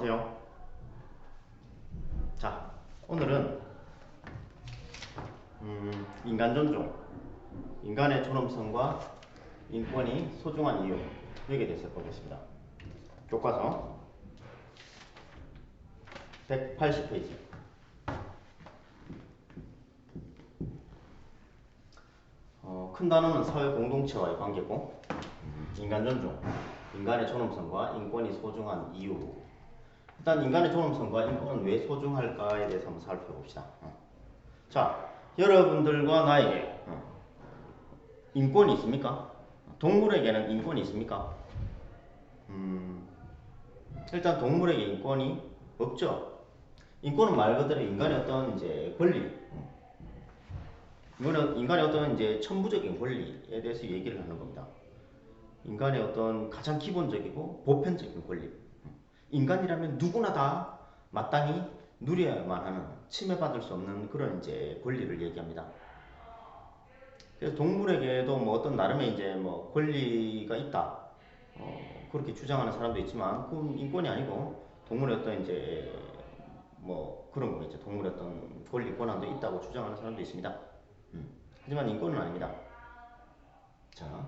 안녕하세요. 자, 오늘은 인간 존중, 인간의 존엄성과 인권이 소중한 이유, 여기에 대해서 보겠습니다. 교과서 180페이지. 큰 단어는 사회 공동체와의 관계고, 인간 존중, 인간의 존엄성과 인권이 소중한 이유. 일단 인간의 존엄성과 인권은 왜 소중할까에 대해서 한번 살펴봅시다. 자, 여러분들과 나에게 인권이 있습니까? 동물에게는 인권이 있습니까? 일단 동물에게 인권이 없죠. 인권은 말 그대로 인간의 어떤 이제 권리, 이거는 인간의 어떤 이제 천부적인 권리에 대해서 얘기를 하는 겁니다. 인간의 어떤 가장 기본적이고 보편적인 권리. 인간이라면 누구나 다 마땅히 누려야만 하는 침해받을 수 없는 그런 이제 권리를 얘기합니다. 그래서 동물에게도 뭐 어떤 나름의 이제 뭐 권리가 있다. 그렇게 주장하는 사람도 있지만 그건 인권이 아니고 동물의 어떤 이제 뭐 그런 거겠죠. 동물의 어떤 권리 권한도 있다고 주장하는 사람도 있습니다. 하지만 인권은 아닙니다. 자,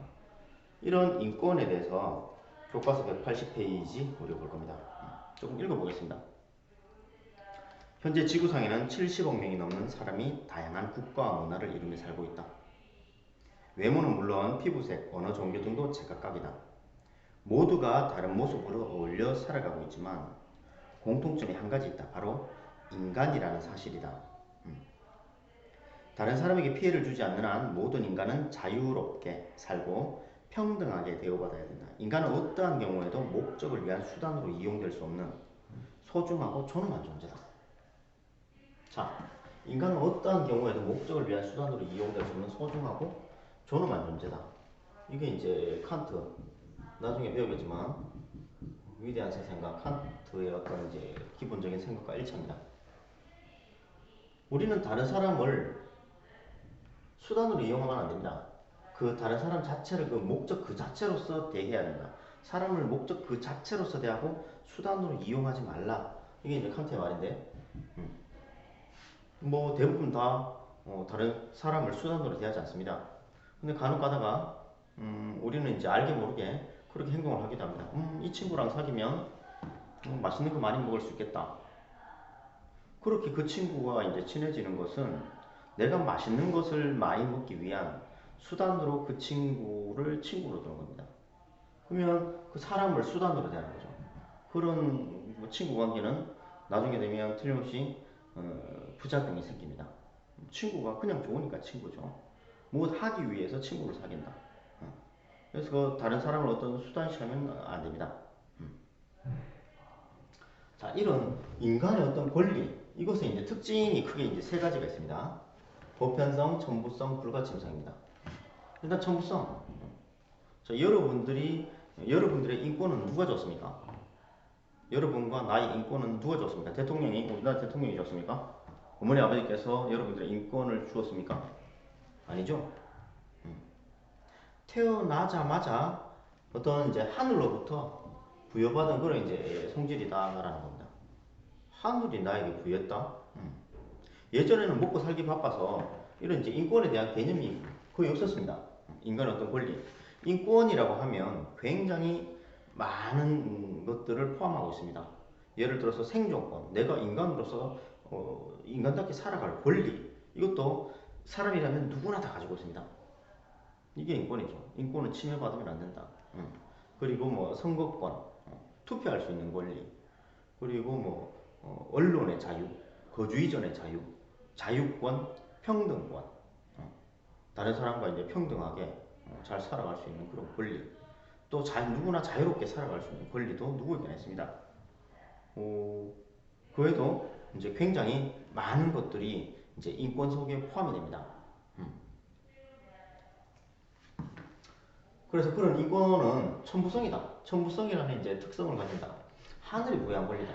이런 인권에 대해서 교과서 180페이지 우리 볼 겁니다. 조금 읽어보겠습니다. 현재 지구상에는 70억 명이 넘는 사람이 다양한 국가와 문화를 이루며 살고 있다. 외모는 물론 피부색, 언어, 종교 등도 제각각이다. 모두가 다른 모습으로 어울려 살아가고 있지만 공통점이 한 가지 있다. 바로 인간이라는 사실이다. 다른 사람에게 피해를 주지 않는 한 모든 인간은 자유롭게 살고 평등하게 대우받아야 된다. 인간은 어떠한 경우에도 목적을 위한 수단으로 이용될 수 없는 소중하고 존엄한 존재다. 자, 인간은 어떠한 경우에도 목적을 위한 수단으로 이용될 수 없는 소중하고 존엄한 존재다. 이게 이제 칸트, 나중에 배우겠지만 위대한 사상가 칸트의 어떤 이제 기본적인 생각과 일치합니다. 우리는 다른 사람을 수단으로 이용하면 안 됩니다. 그 다른 사람 자체를 그 목적 그 자체로서 대해야 된다. 사람을 목적 그 자체로서 대하고 수단으로 이용하지 말라. 이게 이제 칸트의 말인데, 뭐 대부분 다 다른 사람을 수단으로 대하지 않습니다. 근데 간혹 가다가 우리는 이제 알게 모르게 그렇게 행동을 하기도 합니다. 이 친구랑 사귀면 맛있는 거 많이 먹을 수 있겠다. 그렇게 그 친구와 이제 친해지는 것은 내가 맛있는 것을 많이 먹기 위한 수단으로 그 친구를 친구로 두는 겁니다. 그러면 그 사람을 수단으로 대하는 거죠. 그런 뭐 친구 관계는 나중에 되면 틀림없이 부작용이 생깁니다. 친구가 그냥 좋으니까 친구죠. 뭐 하기 위해서 친구를 사귄다. 그래서 그 다른 사람을 어떤 수단시하면 안 됩니다. 자, 이런 인간의 어떤 권리, 이것의 이제 특징이 크게 이제 세 가지가 있습니다. 보편성, 천부성, 불가침성입니다. 일단 천부성. 자, 여러분들의 인권은 누가 줬습니까? 여러분과 나의 인권은 누가 줬습니까? 대통령이, 우리나라 대통령이 줬습니까? 어머니 아버지께서 여러분들의 인권을 주었습니까? 아니죠. 태어나자마자 어떤 이제 하늘로부터 부여받은 그런 이제 성질이다라는 겁니다. 하늘이 나에게 부여했다. 예전에는 먹고 살기 바빠서 이런 이제 인권에 대한 개념이 거의 없었습니다. 인간의 어떤 권리. 인권이라고 하면 굉장히 많은 것들을 포함하고 있습니다. 예를 들어서 생존권, 내가 인간으로서 인간답게 살아갈 권리, 이것도 사람이라면 누구나 다 가지고 있습니다. 이게 인권이죠. 인권은 침해받으면 안 된다. 그리고 뭐 선거권, 투표할 수 있는 권리, 그리고 뭐 언론의 자유, 거주 이전의 자유, 자유권, 평등권, 다른 사람과 이제 평등하게 잘 살아갈 수 있는 그런 권리, 또 누구나 자유롭게 살아갈 수 있는 권리도 누구에게나 있습니다. 그 외에도 이제 굉장히 많은 것들이 이제 인권 속에 포함이 됩니다. 그래서 그런 인권은 천부성이다. 천부성이라는 이제 특성을 가진다. 하늘이 부여한 권리다.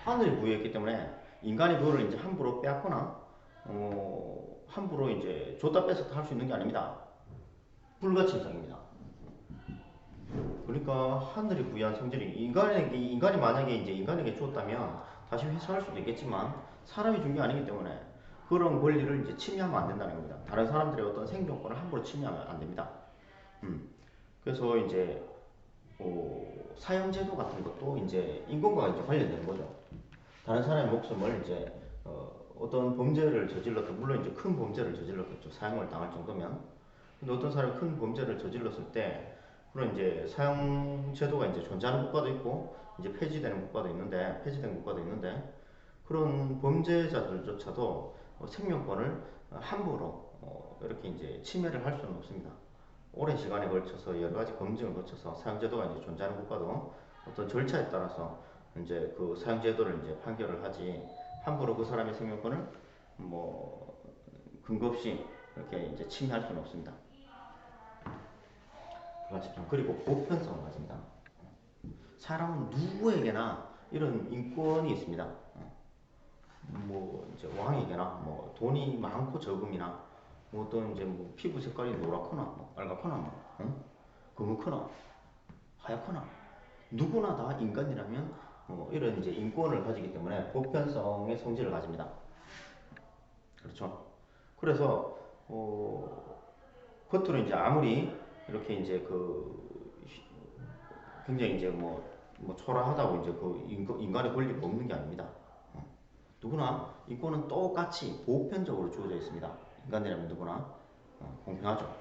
하늘이 부여했기 때문에 인간이 그거를 이제 함부로 빼앗거나 함부로 이제 줬다 뺏었다 할 수 있는 게 아닙니다. 불가침성입니다. 그러니까 하늘이 부여한 성질이 인간이 만약에 이제 인간에게 주었다면 다시 회수할 수도 있겠지만 사람이 준 게 아니기 때문에 그런 권리를 이제 침해하면 안 된다는 겁니다. 다른 사람들의 어떤 생존권을 함부로 침해하면 안 됩니다. 음. 그래서 이제 사형제도 같은 것도 이제 인권과 이제 관련되는 거죠. 다른 사람의 목숨을 이제 어떤 범죄를 저질렀다. 물론 이제 큰 범죄를 저질렀겠죠. 사형을 당할 정도면. 근데 어떤 사람이 큰 범죄를 저질렀을 때 그런 이제 사형 제도가 이제 존재하는 국가도 있고 이제 폐지된 국가도 있는데 그런 범죄자들조차도 생명권을 함부로 이렇게 이제 침해를 할 수는 없습니다. 오랜 시간에 걸쳐서 여러 가지 검증을 거쳐서 사형제도가 이제 존재하는 국가도 어떤 절차에 따라서 이제 그 사형제도를 이제 판결을 하지 함부로 그 사람의 생명권을 뭐 근거 없이 이렇게 이제 침해할 수는 없습니다. 그리고 보편성을 가집니다. 사람은 누구에게나 이런 인권이 있습니다. 뭐 이제 왕에게나 뭐 돈이 많고 적음이나 뭐 어떤 이제 뭐 피부 색깔이 노랗거나 뭐 빨갛거나 뭐 검은거나 하얗거나 누구나 다 인간이라면 이런 이제 인권을 가지기 때문에 보편성의 성질을 가집니다. 그렇죠? 그래서 겉으로 이제 아무리 이렇게 이제 굉장히 이제 뭐 초라하다고 이제 인간의 권리가 없는 게 아닙니다. 누구나 인권은 똑같이 보편적으로 주어져 있습니다. 인간이라면 누구나 공평하죠.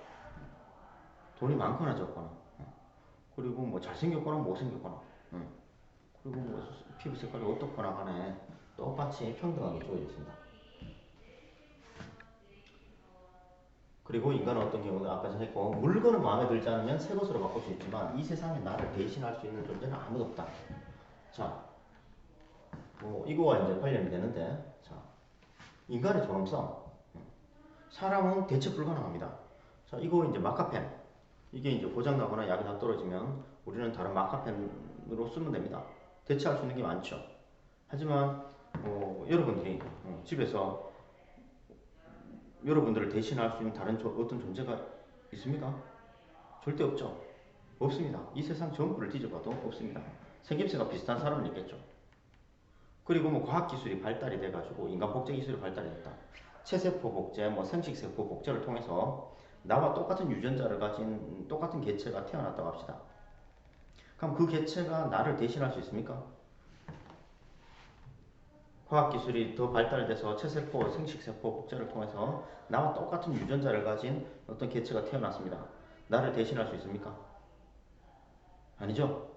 돈이 많거나 적거나 그리고 뭐 잘생겼거나 못생겼거나 그리고 뭐 피부 색깔이 어떻거나 간에 똑같이 평등하게 주어져 있습니다. 그리고 인간은 어떤 경우는 아까 전에 했고 물건은 마음에 들지 않으면 새 것으로 바꿀 수 있지만 이 세상에 나를 대신할 수 있는 존재는 아무도 없다. 자, 이거와 이제 관련이 되는데 자, 인간의 존엄성 사람은 대체 불가능합니다. 자, 이거 이제 마카펜 이게 이제 고장나거나 약이 다 떨어지면 우리는 다른 마카펜으로 쓰면 됩니다. 대체할 수 있는 게 많죠. 하지만 여러분들이 집에서 여러분들을 대신할 수 있는 다른 어떤 존재가 있습니까? 절대 없죠. 없습니다. 이 세상 전부를 뒤져봐도 없습니다. 생김새가 비슷한 사람은 있겠죠. 그리고 뭐 과학기술이 발달이 돼가지고 인간 복제 기술이 발달이 됐다. 체세포 복제, 뭐 생식세포 복제를 통해서 나와 똑같은 유전자를 가진 똑같은 개체가 태어났다고 합시다. 그럼 그 개체가 나를 대신할 수 있습니까? 과학기술이 더 발달돼서 체세포, 생식세포 복제를 통해서 나와 똑같은 유전자를 가진 어떤 개체가 태어났습니다. 나를 대신할 수 있습니까? 아니죠.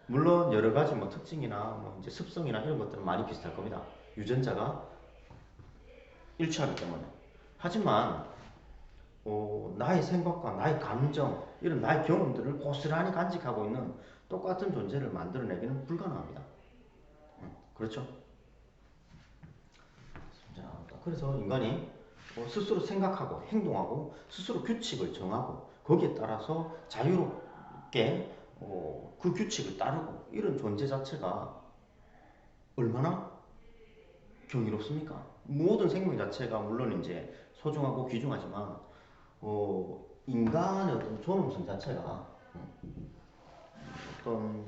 물론 여러 가지 뭐 특징이나 뭐 이제 습성이나 이런 것들은 많이 비슷할 겁니다. 유전자가 일치하기 때문에. 하지만 나의 생각과 나의 감정, 이런 나의 경험들을 고스란히 간직하고 있는 똑같은 존재를 만들어내기는 불가능합니다. 그렇죠? 그래서 인간이 스스로 생각하고 행동하고 스스로 규칙을 정하고 거기에 따라서 자유롭게 그 규칙을 따르고 이런 존재 자체가 얼마나 경이롭습니까? 모든 생명 자체가 물론 이제 소중하고 귀중하지만 인간의 어떤 존엄성 자체가 어떤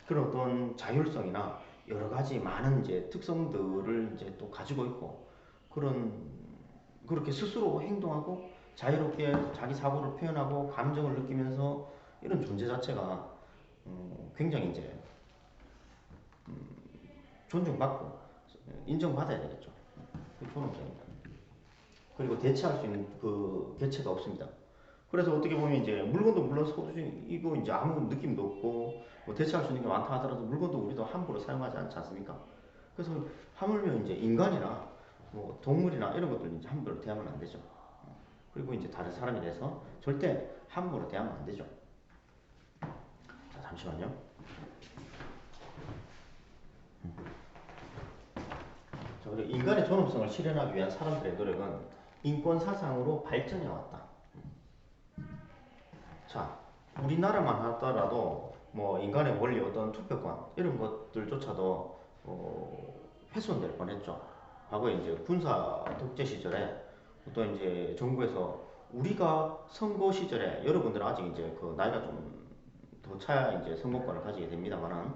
그런 어떤 자율성이나 여러 가지 많은 이제 특성들을 이제 또 가지고 있고 그렇게 스스로 행동하고 자유롭게 자기 사고를 표현하고 감정을 느끼면서 이런 존재 자체가 굉장히 이제 존중받고 인정받아야 되겠죠. 그 존엄성입니다. 그리고 대체할 수 있는 그 개체가 없습니다. 그래서 어떻게 보면 이제 물건도 물론 소중이고 이제 아무 느낌도 없고 뭐 대체할 수 있는 게 많다 하더라도 물건도 우리도 함부로 사용하지 않지 않습니까? 그래서 하물며 이제 인간이나 뭐 동물이나 이런 것들 이제 함부로 대하면 안 되죠. 그리고 이제 다른 사람에 대해서 절대 함부로 대하면 안 되죠. 자, 잠시만요. 자, 그리고 인간의 존엄성을 실현하기 위한 사람들의 노력은 인권 사상으로 발전해 왔다. 자, 우리나라만 하더라도 뭐 인간의 권리 어떤 투표권 이런 것들조차도 훼손될 뻔했죠. 과거에 이제 군사 독재 시절에 어떤 이제 정부에서 우리가 선거 시절에 여러분들은 아직 이제 그 나이가 좀 더 이제 선거권을 가지게 됩니다만은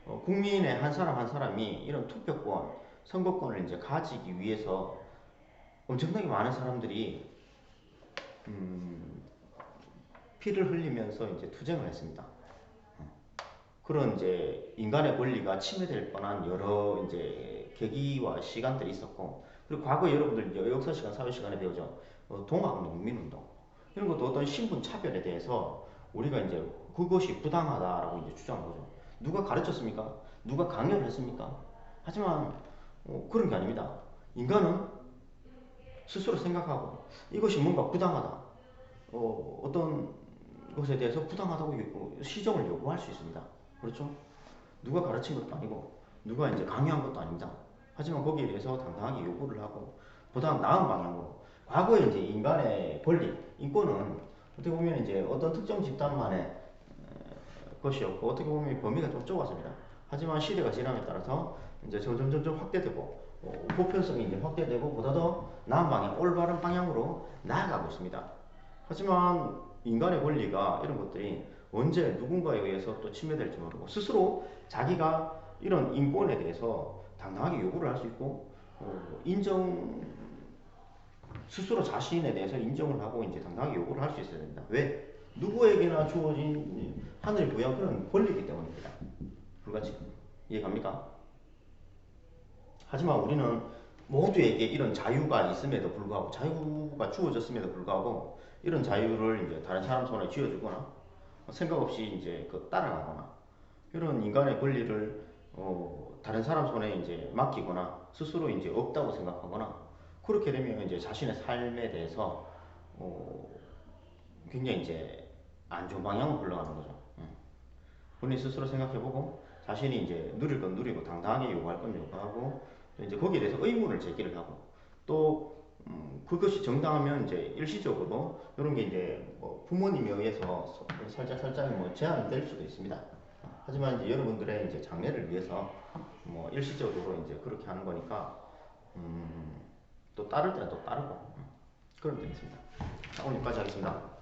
국민의 한 사람 한 사람이 이런 투표권, 선거권을 이제 가지기 위해서 엄청나게 많은 사람들이 음, 피를 흘리면서 이제 투쟁을 했습니다. 그런 이제 인간의 권리가 침해될 뻔한 여러 이제 계기와 시간들이 있었고, 그리고 과거 여러분들 이제 역사 시간, 사회 시간에 배우죠. 동학농민운동 이런 것도 어떤 신분 차별에 대해서 우리가 이제 그것이 부당하다라고 이제 주장한 거죠. 누가 가르쳤습니까? 누가 강요를 했습니까? 하지만 그런 게 아닙니다. 인간은 스스로 생각하고 이것이 뭔가 부당하다. 어떤 것에 대해서 부당하다고 시정을 요구할 수 있습니다. 그렇죠? 누가 가르친 것도 아니고 누가 이제 강요한 것도 아닙니다. 하지만 거기에 대해서 당당하게 요구를 하고 보다 나은 방향으로 과거에 이제 인간의 권리, 인권은 어떻게 보면 이제 어떤 특정 집단만의 것이었고 어떻게 보면 범위가 좀 좁았습니다. 하지만 시대가 지남에 따라서 이제 점점 확대되고 보편성이 이제 확대되고 보다 더 나은 방향, 올바른 방향으로 나아가고 있습니다. 하지만 인간의 권리가 이런 것들이 언제 누군가에 의해서 또 침해될지 모르고 스스로 자기가 이런 인권에 대해서 당당하게 요구를 할 수 있고 인정 스스로 자신에 대해서 인정을 하고 이제 당당하게 요구를 할 수 있어야 됩니다. 왜? 누구에게나 주어진 하늘이 부여한 그런 권리이기 때문입니다. 불가치. 이해갑니까? 하지만 우리는 모두에게 이런 자유가 있음에도 불구하고 자유가 주어졌음에도 불구하고 이런 자유를 이제 다른 사람 손에 쥐어주거나 생각 없이 이제 따라가거나 이런 인간의 권리를 다른 사람 손에 이제 맡기거나 스스로 이제 없다고 생각하거나 그렇게 되면 이제 자신의 삶에 대해서 굉장히 이제 안 좋은 방향으로 흘러가는 거죠. 본인 스스로 생각해보고 자신이 이제 누릴 건 누리고 당당하게 요구할 건 요구하고 또 이제 거기에 대해서 의문을 제기를 하고 또 그것이 정당하면 이제 일시적으로 이런 게 이제 뭐 부모님에 의해서 살짝 뭐 제한이 될 수도 있습니다. 하지만 이제 여러분들의 이제 장래를 위해서 뭐 일시적으로 이제 그렇게 하는 거니까 또 따를 때는 또 따르고 그런 게 있습니다. 자, 오늘 여기까지 하겠습니다.